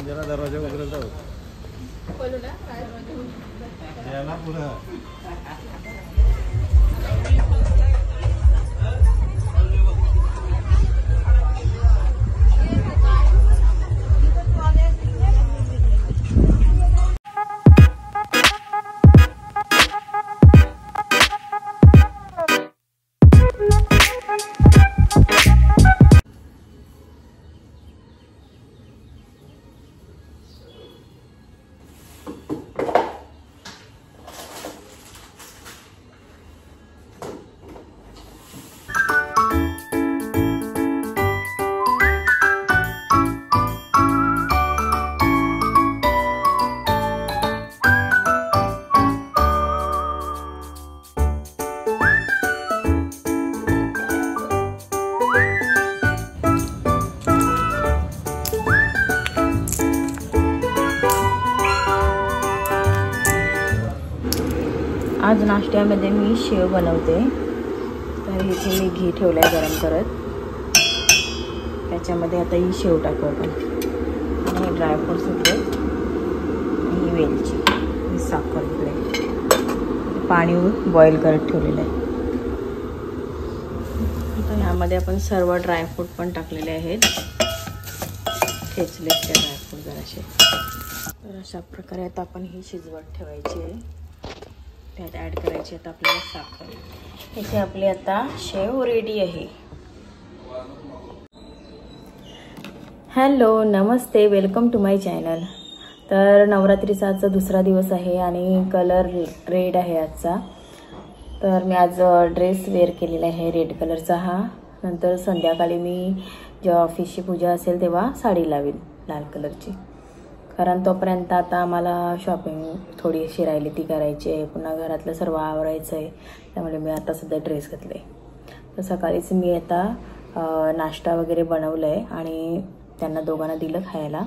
जरा दरवाजा वगैरे जाऊ याला पुढं आज नाश्त्यामध्ये मी शेव बनवते। तर इथे मी घी ठेवलं आहे गरम करत। त्याच्यामध्ये आता ही शेव टाकू आपण आणि हे ड्रायफ्रूट्स घेतले, ही वेलची, ही साखर इकडे पाणी बॉईल करत ठेवलेलं आहे। आता ह्यामध्ये आपण सर्व ड्रायफ्रूट पण टाकलेले आहेत, ठेचलेत ते ड्रायफ्रूट जराशे। तर अशा प्रकारे आता आपण ही शिजवत ठेवायची आहे। त्यात ॲड करायची आता आपल्याला साखर। इथे आपली आता शेव रेडी आहे। हॅलो नमस्ते, वेलकम टू माय चॅनल। तर नवरात्रीचा आजचा दुसरा दिवस आहे आणि कलर रेड आहे आजचा। तर मी आज ड्रेस वेअर केलेला आहे रेड कलरचा हा। नंतर संध्याकाळी मी जेव्हा ऑफिसची पूजा असेल तेव्हा साडी लावेल लाल कलरची, कारण तोपर्यंत आता आम्हाला शॉपिंग थोडीशी राहिली ती करायची आहे, पुन्हा घरातलं सर्व आवरायचं आहे। त्यामुळे मी आता सध्या ड्रेस घातले। तर सकाळीच मी आता नाश्ता वगैरे बनवलं आहे आणि त्यांना दोघांना दिलं खायला।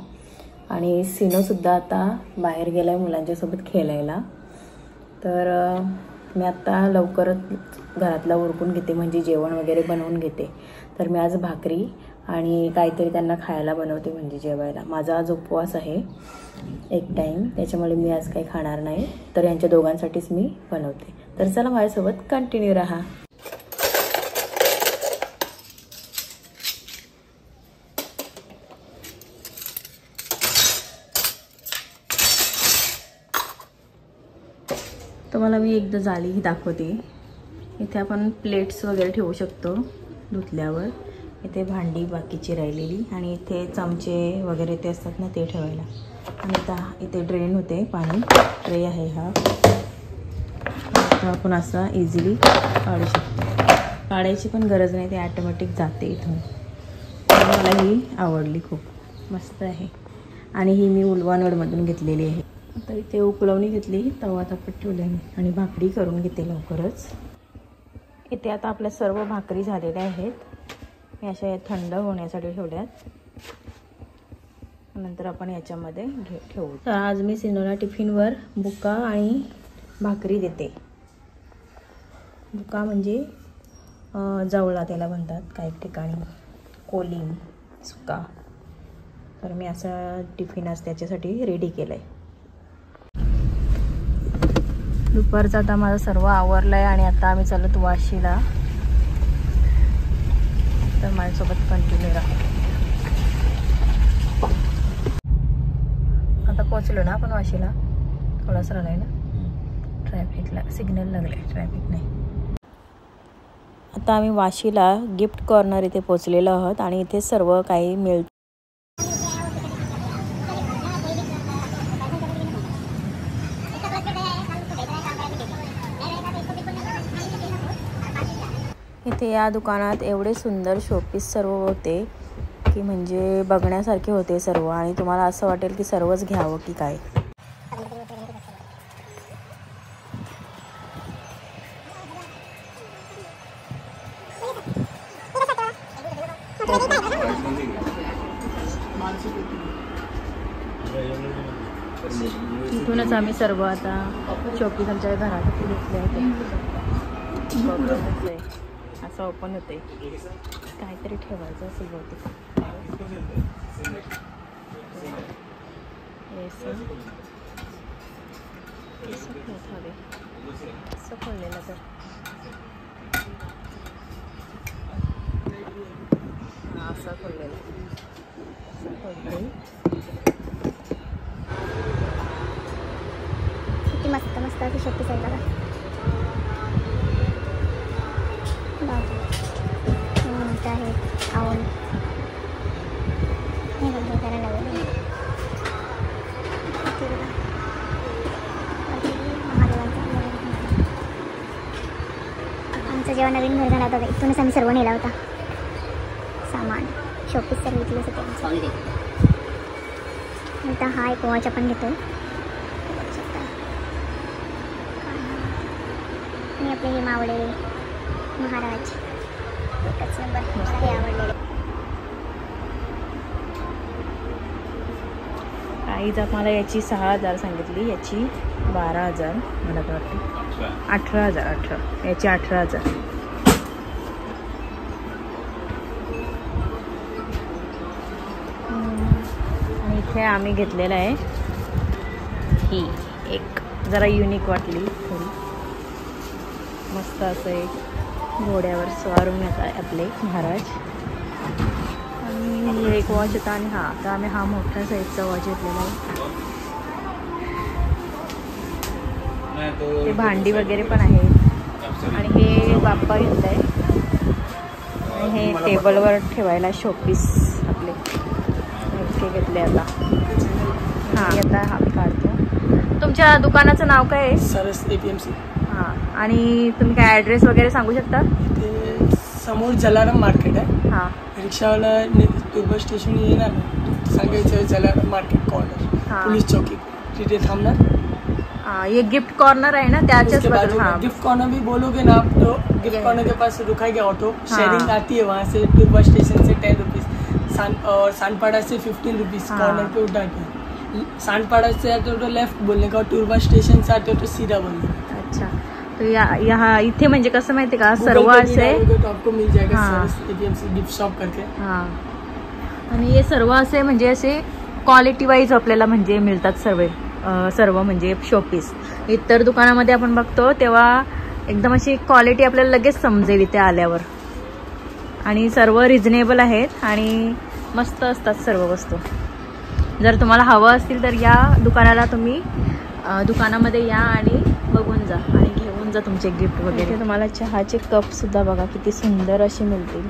आणि सिनोसुद्धा आता बाहेर गेला आहे मुलांच्यासोबत खेळायला। तर मी आता लवकरच घरातला उरकून घेते, म्हणजे जेवण वगैरे बनवून घेते। तर मी आज भाकरी आणि काहीतरी त्यांना खायला बनवते, म्हणजे जेवायला। माझा आज उपवास आहे एक टाईम, त्याच्यामुळे मी आज काही खाणार नाही। तर यांच्या दोघांसाठीच मी बनवते। तर चला माझ्यासोबत कंटिन्यू राहा। तुम्हाला मी एकदा जाळी दाखवते। इथे आपण प्लेट्स वगैरे ठेवू शकतो धुतल्यावर। इथे भांडी बाकीची राहिलेली आणि इथे चमचे वगैरे ते असतात ना ते ठेवायला। आणि आता इथे ड्रेन होते, पाणी ट्रे आहे हा। आता आपण असा इझिली काढू शकतो, काढायची पण गरज नाही, ते ॲटोमॅटिक जाते इथून। मला ही आवडली, खूप मस्त आहे। आणि ही मी उलवानोडमधून घेतलेली आहे। आता इथे उकळवणी घेतली, तवा तापत ठेवला मी आणि भाकरी करून घेते लवकरच। इथे आता आपल्या सर्व भाकरी झालेल्या आहेत, मी अशा थंड होण्यासाठी ठेवल्यात। नंतर आपण याच्यामध्ये ठेवू। तर आज मी सिनोला टिफिनवर बुका आणि भाकरी देते। बुका म्हणजे जवळा त्याला म्हणतात काही ठिकाणी, कोलिंग सुका। तर मी असा टिफिन आज त्याच्यासाठी रेडी केला आहे। दुपारचा आता माझं सर्व आवरलं आहे आणि आता आम्ही चालत वाशीला। तर माझ्यासोबत कंटिन्यू राहा। आता पोचलो ना आपण वाशीला, थोडासा राहिला आहे ना, ट्रॅफिकला सिग्नल लागले, ट्रॅफिक नाही। आता आम्ही वाशीला गिफ्ट कॉर्नर इथे पोचलेलो आहोत आणि इथे सर्व काही मिळतं। इथे या दुकानात एवढे सुंदर शोपीस सर्व होते की म्हणजे बघण्यासारखे होते सर्व, आणि तुम्हाला असं वाटेल की सर्वच घ्यावं की काय। इथूनच आम्ही सर्व आता शोपीस आमच्या घरात घेतले होते। असं असं ओपन होते. काहीतरी ठेवायचं असेल बहुतेक. असं खोललेलं तर असं खोललेलं किती मस्त मस्त असे शोपीस आहे बघा. मोठं आहे आवड हे बघा त्याला नवीन आमचा जेव्हा नवीन घर झाला होता इथूनच आम्ही सर्व नेला होता सामान. शोपीस सर्व इथलंच होते. आता हा एक वॉच आपण घेतो. आणि आपले हे मावळे महाराज एकच नंबर हे आवडलेले. आईच मला याची 6,000 सांगितली, याची 12,000 मला तर वाटते 18,000 याची 18,000. आणि इथे आम्ही घेतलेलं आहे ही एक जरा युनिक वाटली थोडी. मस्त असं एक घोड्यावर स्वारून येत आहे आपले महाराज. आणि एक वॉच होता. आणि हा आता आम्ही हा मोठ्या साईजचा वॉच घेतलेला आहे. ते भांडी वगैरे पण आहे. आणि हे बाप्पा घेत आहे. आणि हे टेबलवर ठेवायला शोपीस आपले इतके घेतले आता. हां आता हा काढतो. तुमच्या दुकानाचं नाव काय आहे? सरस APMC. हां. आणि तुम्ही काय ॲड्रेस वगैरे सांगू शकता? इथे समोर जलाराम मार्केट आहे. हां. रिक्षावाला तुर्बा स्टेशन येणार सांगायचं जलाराम मार्केट कॉर्नर पुलिस चौकी तिथे थांबणार. ये गिफ्ट कॉर्नर है ना, त्याच्याच बाजू. हाँ गिफ्ट कॉर्नर भी बोलोगे ना आप तो गिफ्ट कॉर्नर के पास रुकाएगा ऑटो. शेयरिंग आती है वहाँ से तुर्बा स्टेशन से 10 रुपीज़ और सांडपाड़ा से 15 रुपीज़ कॉर्नर पे उठा के. सांडपाड़ा से आते हो तो लेफ्ट बोलने का, तुर्बा स्टेशन से आते हो तो सीधा बोलने. अच्छा. तो यहाँ इथे म्हणजे कसं माहिती का, सर्व असे तो आपको मिल जाएगा सरस APMC गिफ्ट शॉप करके. हां. आणि हे सर्व असे म्हणजे असे क्वालिटी वाईज आपल्याला म्हणजे मिळतात सर्व म्हणजे शोपीस. इतर दुकानामध्ये आपण बघतो तेव्हा एकदम अशी क्वालिटी आपल्याला लगेच समजेल इथे आल्यावर. आणि सर्व रिजनेबल आहेत आणि मस्त असतात सर्व वस्तू. जर तुम्हाला हवं असतील तर या दुकानाला तुम्ही दुकानामध्ये या आणि बघून जा आणि घेऊन जा तुमचे गिफ्ट वगैरे. तुम्हाला चहाचे कपसुद्धा बघा किती सुंदर असे मिळतील.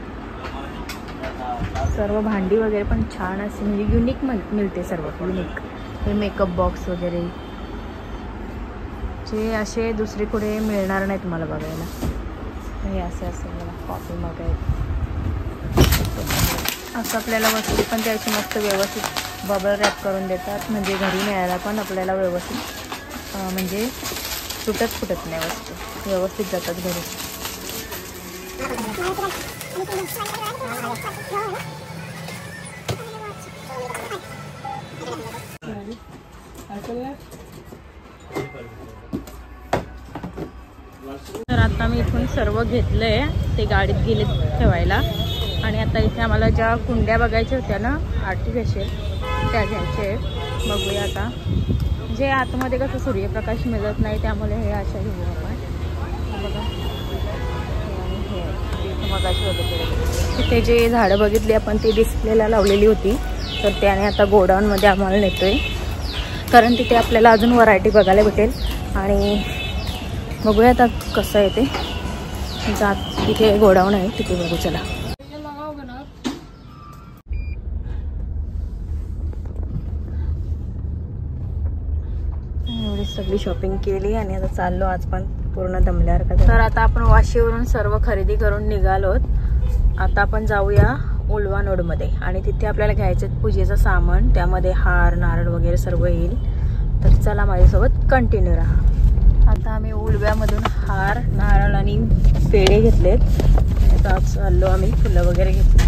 सर्व भांडी वगैरे पण छान असे म्हणजे युनिक मिळते सर्व युनिक. हे मेकअप बॉक्स वगैरे जे असे दुसरी कुठे मिळणार नाही तुम्हाला बघायला. हे असे असेल मला कॉफी मग आहे असं आपल्याला वस्तू पण त्याची मस्त व्यवस्थित बबल रॅप करून देतात म्हणजे घरी न्यायला पण आपल्याला व्यवस्थित म्हणजे फुटत नाही वस्तू व्यवस्थित जातात घरी. तर आता मी इथून सर्व घेतलंय ते गाडीत गेले ठेवायला. आणि आता इथे आम्हाला ज्या कुंड्या बघायच्या होत्या ना आर्टिफिशियल त्या घ्यायचे. बघूया आता जे आतमध्ये कसं सूर्यप्रकाश मिळत नाही त्यामुळे हे अशा घेऊ आपण. बघा हे मगाशी होतं तिथे जे झाडं बघितली आपण ती डिस्प्लेला लावलेली होती तर त्याने आता गोडाऊनमध्ये आम्हाला नेतोय कारण तिथे आपल्याला अजून व्हरायटी बघायला भेटेल. आणि बघूया आता कसं आहे ते जात. तिथे गोडाऊन आहे तिथे बघू चला. एवढी सगळी शॉपिंग केली आणि आता चाललो आज पण पूर्ण दमल्यावर का. तर आता आपण वाशीवरून सर्व खरेदी करून निघालोत. आता आपण जाऊया उलवानोडमध्ये आणि तिथे आपल्याला घ्यायचं पूजेचं सामान त्यामध्ये हार नारळ वगैरे सर्व येईल. तर चला माझ्यासोबत कंटिन्यू राहा. आता आम्ही उलव्यामधून हार नारळ आणि पेढे घेतलेत. आता चाललो आम्ही फुलं वगैरे घेतली.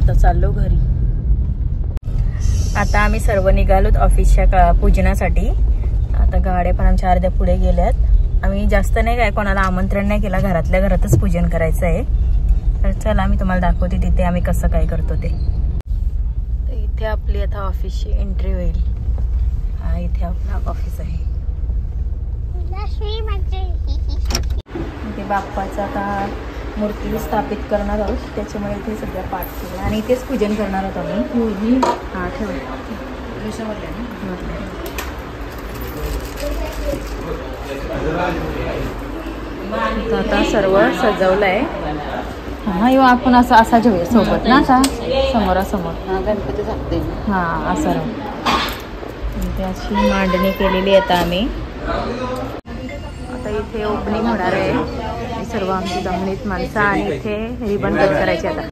आता चाललो घरी. आता आम्ही सर्व निघालोत ऑफिसच्या पूजनासाठी. आता गाड्या पण आमच्या अर्ध्या पुढे गेल्यात. आम्ही जास्त नाही काय कोणाला आमंत्रण नाही केला, घरातल्या घरातच पूजन करायचं आहे. तर चला मी तुम्हाला दाखवते तिथे आम्ही कसं काय करतो ते. इथे आपली आता ऑफिसची एंट्री होईल. हा इथे आपला ऑफिस आहे. इथे बाप्पाचा आता मूर्ती स्थापित करणार आहोत, त्याच्यामुळे इथे सगळं पाठ केलं आणि इथेच पूजन करणार आहोत आम्ही. हा ठेव. आता सर्व सजवलं आहे. हा येऊ आपण असं असा जेवूया सोबत ना, आता समोरासमोर. गणपती सांगते. हा असं इथे अशी मांडणी केलेली आहे आता आम्ही. आता इथे ओपनिंग होणार आहे. ही सर्व आमची जमनीत माणसं आणि इथे रिबन कट करायची आता.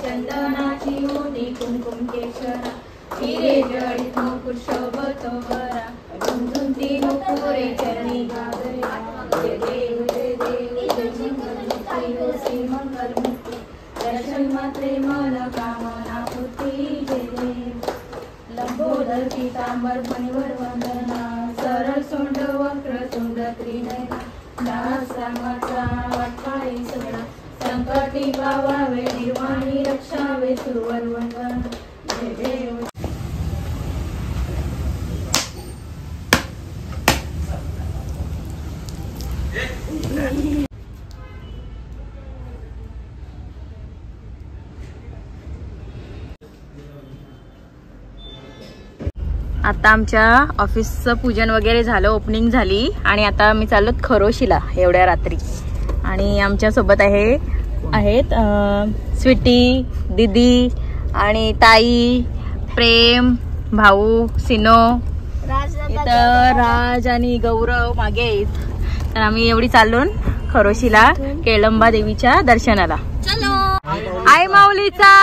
चंदनाची ओढी कुमकुम केशरा हिरे जडित मुकुट शोभतोरा झुंझुंती नुपुरे चरणी घागरे जय देव जय देव जय मंगलमूर्ती हो श्री मंगलमूर्ती दर्शन मात्रे मन कामना पूर्ती जय देव लंबोदर पीतांबर फणीवर वंदना सरळ सोंड वक्र सोंड त्रिनयना दास रामाचा वाटपाळी सगळा संकटी पावावे निर्वाणी रक्षावे सुरवर वंदन जय देव. आता आमच्या ऑफिसचं पूजन वगैरे झालं, ओपनिंग झाली आणि आता आम्ही चाललो खरोशीला एवढ्या रात्री. आणि आमच्या सोबत आहेत स्वीटी दीदी आणि ताई, प्रेम, भाऊ, सिनो, इथं राज आणि गौरव मागे आहेत. तर आम्ही एवढी चालून खरोशीला केळंबा देवीच्या दर्शनाला. आई माऊलीचा.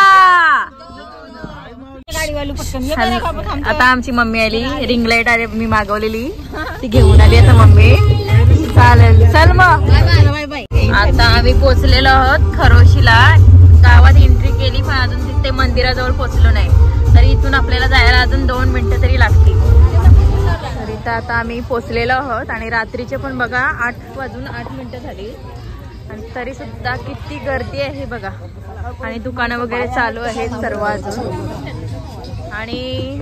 आता आमची मम्मी आली, रिंग लाईट आली मी मागवलेली ती घेऊन आली आता मम्मी. चालेल चल मग. आता आम्ही पोहोचलेलो आहोत खरोशीला. गावात एंट्री केली पण अजून तिथे मंदिराजवळ पोहोचलो नाही. तरी इथून आपल्याला जायला अजून 2 मिनिटं तरी लागतील. तरी तर आता आम्ही पोहोचलेलो आहोत आणि रात्रीचे पण बघा 8:08 झाली आणि तरी सुद्धा किती गर्दी आहे बघा. आणि दुकानं वगैरे चालू आहेत सर्व अजून. आणि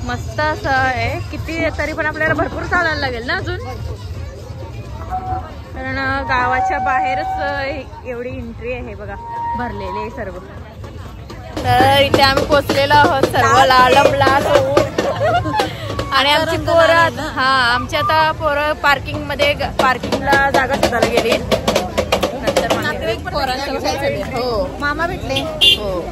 मस्त असं आहे. किती तरी पण आपल्याला भरपूर चालायला लागेल ना अजून, कारण गावाच्या बाहेरच एवढी एंट्री आहे बघा, भरलेले आहे सर्व. तर इथे आम्ही पोहोचलेलो आहोत सर्व लालमलाल होऊन. आणि आमची पोरं आमची आता पोरं पार्किंगला जागा शोधायला गेली. नंतर हो मामा भेटले. हो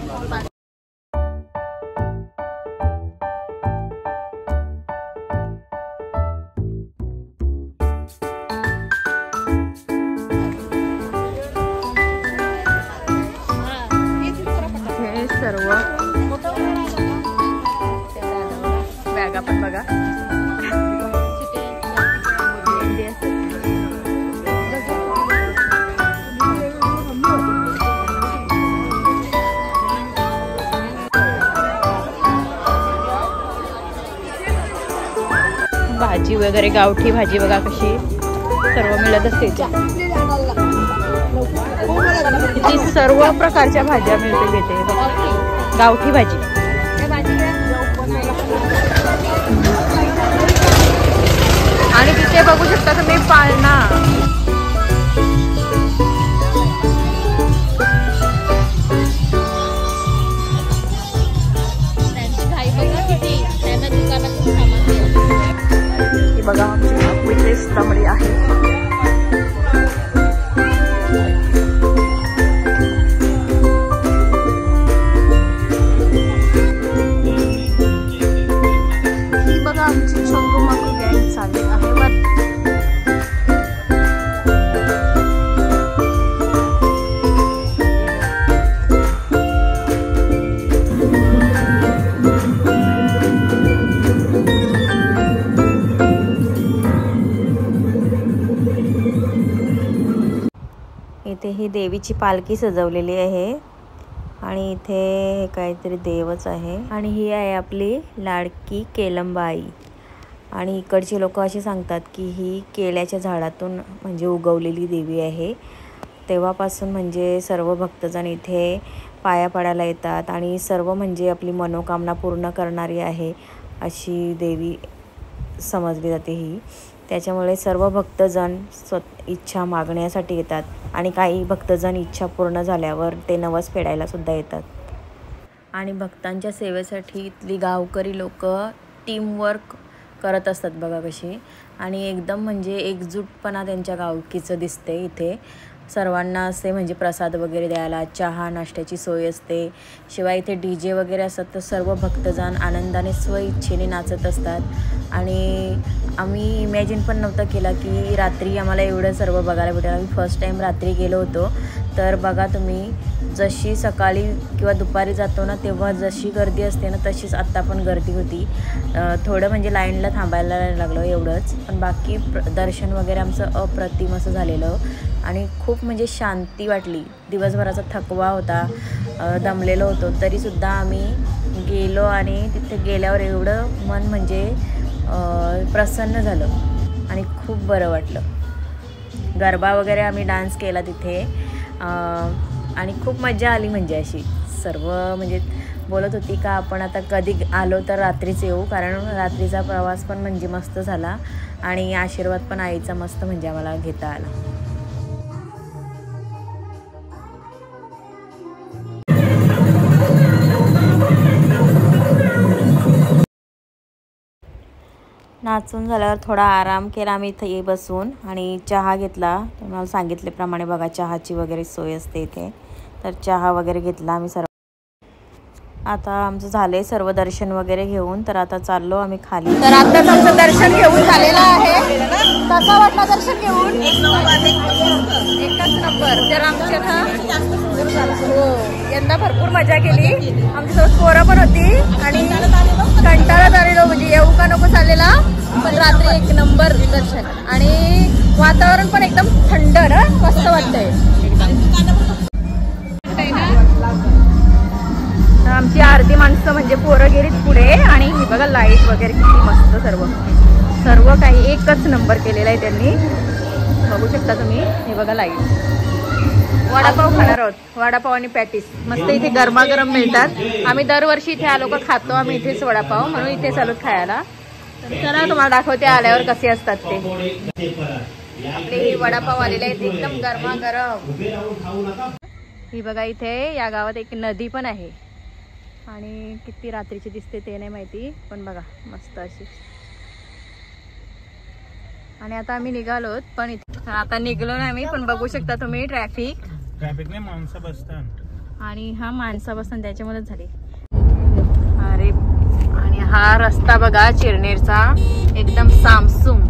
सर्व बॅगा पण बघा. भाजी वगैरे गावठी भाजी बघा कशी सर्व मिळत असते. किती सर्व प्रकारच्या भाज्या मिळते तिथे बघा. गावठी भाजी आणि तिथे बघू शकता तुम्ही पाळणा. रस्तामुळे आहे. ही बघा आमची छोंगू माकू गँग चालली आहे. इथे ही देवीची पालखी सजवलेली आहे आणि इथे काहीतरी देवच आहे आणि ही आहे आपली लाडकी केलंबाई. आणि इकडचे लोक असे सांगतात की ही केळ्याच्या झाडातून म्हणजे उगवलेली देवी आहे. तेव्हापासून म्हणजे सर्व भक्तजण इथे पाया पडायला येतात आणि सर्व म्हणजे आपली मनोकामना पूर्ण करणारी आहे अशी देवी समजली जाते ही. त्याच्यामुळे सर्व भक्तजण इच्छा मागण्यासाठी येतात आणि काही भक्तजण इच्छा पूर्ण झाल्यावर ते नवस फेडायला सुद्धा येतात. आणि भक्तांच्या सेवेसाठी इथली गावकरी लोक टीमवर्क करत असतात बघा कशी. आणि एकदम म्हणजे एकजूटपणा त्यांच्या गावकीचं दिसते इथे. सर्वांना असे म्हणजे प्रसाद वगैरे द्यायला चहा नाश्त्याची सोय असते. शिवाय इथे DJ वगैरे असतात तर सर्व भक्तजण आनंदाने स्वइच्छेने नाचत असतात. आणि आम्ही इमॅजिन पण नव्हतं केलं की रात्री आम्हाला एवढं सर्व बघायला भेटेल. आम्ही फर्स्ट टाईम रात्री गेलो होतो. तर बघा तुम्ही जशी सकाळी किंवा दुपारी जातो ना तेव्हा जशी गर्दी असते ना तशीच आत्ता पण गर्दी होती. थोडं म्हणजे लाईनला थांबायला लागलं एवढंच. पण बाकी दर्शन वगैरे आमचं अप्रतिम असं झालेलं आणि खूप म्हणजे शांती वाटली. दिवसभराचा थकवा होता, दमलेलो होतो तरीसुद्धा आम्ही गेलो आणि तिथे गेल्यावर एवढं मन म्हणजे प्रसन्न झालं आणि खूप बरं वाटलं. गरबा वगैरे आम्ही डान्स केला तिथे आणि खूप मजा आली. म्हणजे अशी सर्व म्हणजे बोलत होती का आपण आता कधी आलो तर रात्रीच येऊ, कारण रात्रीचा प्रवास पण म्हणजे मस्त झाला आणि आशीर्वाद पण आईचा मस्त म्हणजे आम्हाला घेता आला. नाचून झाल्यावर थोडा आराम केला आम्ही इथे बसून आणि चहा घेतला. तुम्हाला सांगितल्याप्रमाणे बघा चहाची वगैरे सोय असते इथे. तर चहा वगैरे घेतला आम्ही सर्व. आता आमचं झालंय सर्व दर्शन वगैरे घेऊन. तर आता चाललो आम्ही खाली. तर आताच आमचं दर्शन घेऊन झालेलं आहे. कसा वाटला दर्शन घेऊन? एकच नंबर. तर आमच्या हो यंदा भरपूर मजा केली. आमच्यासोबत पोरं पण होती आणि कंटाळा झालेलो म्हणजे येऊ का नको चाललेला. पण रात्री एक नंबर दर्शन आणि वातावरण पण एकदम थंड ना मस्त वाटतंय. आमची अर्धी माणसं म्हणजे पोरं गेलीत पुढे आणि हे बघा लाईट वगैरे किती मस्त सर्व काही एकच नंबर केलेला आहे त्यांनी. बघू शकता तुम्ही. हे बघा लाईट. वडापाव खाणार आहोत. वडापाव आणि पॅटीस मस्त इथे गरमागरम मिळतात. आम्ही दरवर्षी इथे आलो का खातो आम्ही इथेच वडापाव म्हणून इथे चालू खायला. चला तुम्हाला दाखवते आल्यावर कसे असतात ते. आपले हे वडापाव आलेले आहेत एकदम गरमागरम. ही बघा इथे या गावात एक नदी पण आहे आणि किती रात्रीची दिसते ते नाही माहिती पण बघा मस्त अशी. आणि आता आम्ही निघालोत पण इथे आता निघलो नाही आम्ही पण बघू शकता तुम्ही ट्रॅफिक नाही माणसं बसतात आणि हा माणसा बसतात त्याच्यामुळेच झाली. अरे आणि हा रस्ता बघा चिरनेरचा एकदम सामसूम.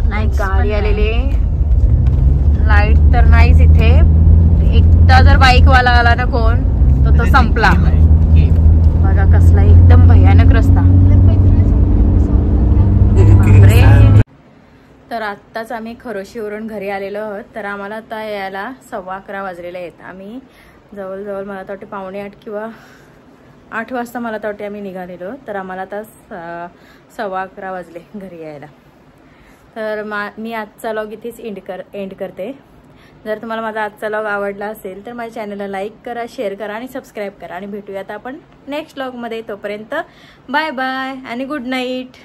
नाही गाडी आलेली लाईट तर नाहीच इथे. एकटा जर बाईकवाला आला ना कोण तो संपला. बघा कसला एकदम भयानक रस्ता. तर आत्ताच आम्ही खरोशीवरून घरी आलेलो आहोत. तर आम्हाला आता यायला 11:15 वाजलेले आहेत. आम्ही जवळजवळ मला तर वाटते 7:45 किंवा 8 वाजता मला तर वाटते आम्ही निघालेलो. तर आम्हाला आता 11:15 वाजले घरी यायला. तर मी आजचा व्लॉग इथेच एंड करते. जर तुम्हाला माझा आजचा व्लॉग आवडला असेल तर माझ्या चॅनलला लाईक करा, शेअर करा आणि सबस्क्राईब करा. आणि भेटूयात आपण नेक्स्ट व्लॉगमध्ये. तोपर्यंत बाय बाय आणि गुड नाईट.